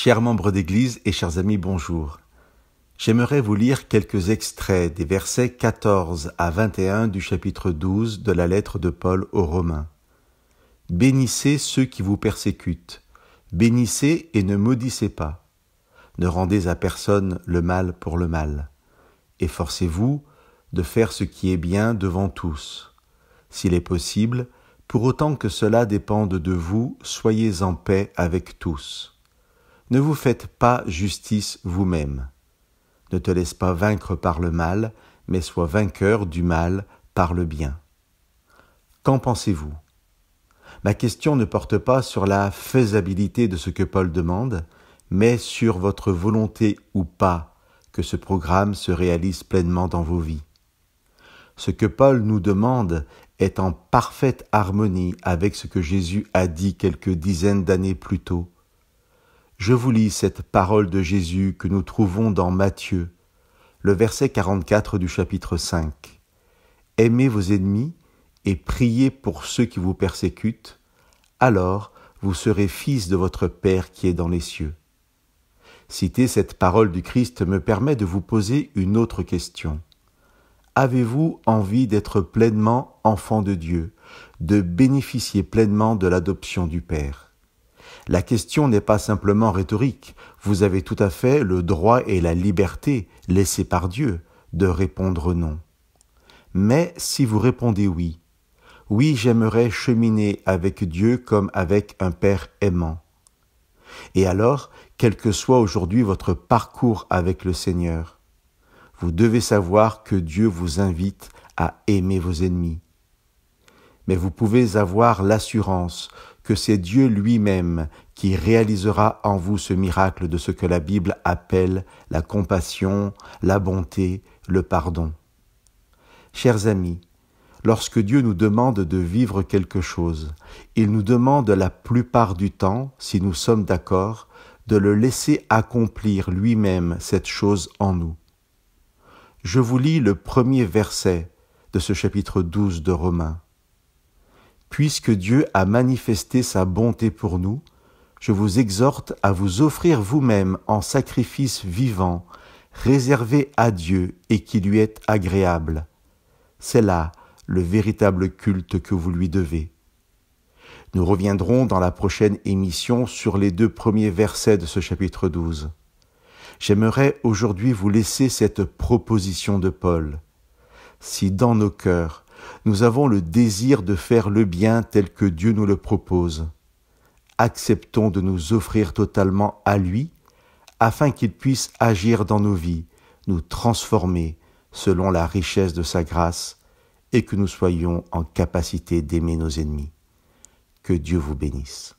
Chers membres d'Église et chers amis, bonjour. J'aimerais vous lire quelques extraits des versets 14 à 21 du chapitre 12 de la lettre de Paul aux Romains. Bénissez ceux qui vous persécutent, bénissez et ne maudissez pas. Ne rendez à personne le mal pour le mal. Efforcez-vous de faire ce qui est bien devant tous. S'il est possible, pour autant que cela dépende de vous, soyez en paix avec tous. Ne vous faites pas justice vous-même. Ne te laisse pas vaincre par le mal, mais sois vainqueur du mal par le bien. Qu'en pensez-vous ? Ma question ne porte pas sur la faisabilité de ce que Paul demande, mais sur votre volonté ou pas que ce programme se réalise pleinement dans vos vies. Ce que Paul nous demande est en parfaite harmonie avec ce que Jésus a dit quelques dizaines d'années plus tôt. Je vous lis cette parole de Jésus que nous trouvons dans Matthieu, le verset 44 du chapitre 5. « Aimez vos ennemis et priez pour ceux qui vous persécutent, alors vous serez fils de votre Père qui est dans les cieux. » Citer cette parole du Christ me permet de vous poser une autre question. Avez-vous envie d'être pleinement enfant de Dieu, de bénéficier pleinement de l'adoption du Père ? La question n'est pas simplement rhétorique. Vous avez tout à fait le droit et la liberté, laissés par Dieu, de répondre non. Mais si vous répondez oui, j'aimerais cheminer avec Dieu comme avec un Père aimant. Et alors, quel que soit aujourd'hui votre parcours avec le Seigneur, vous devez savoir que Dieu vous invite à aimer vos ennemis. Mais vous pouvez avoir l'assurance que c'est Dieu lui-même qui réalisera en vous ce miracle de ce que la Bible appelle la compassion, la bonté, le pardon. Chers amis, lorsque Dieu nous demande de vivre quelque chose, il nous demande la plupart du temps, si nous sommes d'accord, de le laisser accomplir lui-même cette chose en nous. Je vous lis le premier verset de ce chapitre 12 de Romains. Puisque Dieu a manifesté sa bonté pour nous, je vous exhorte à vous offrir vous-même en sacrifice vivant, réservé à Dieu et qui lui est agréable. C'est là le véritable culte que vous lui devez. Nous reviendrons dans la prochaine émission sur les 2 premiers versets de ce chapitre 12. J'aimerais aujourd'hui vous laisser cette proposition de Paul. Si dans nos cœurs, nous avons le désir de faire le bien tel que Dieu nous le propose, acceptons de nous offrir totalement à lui, afin qu'il puisse agir dans nos vies, nous transformer selon la richesse de sa grâce, et que nous soyons en capacité d'aimer nos ennemis. Que Dieu vous bénisse.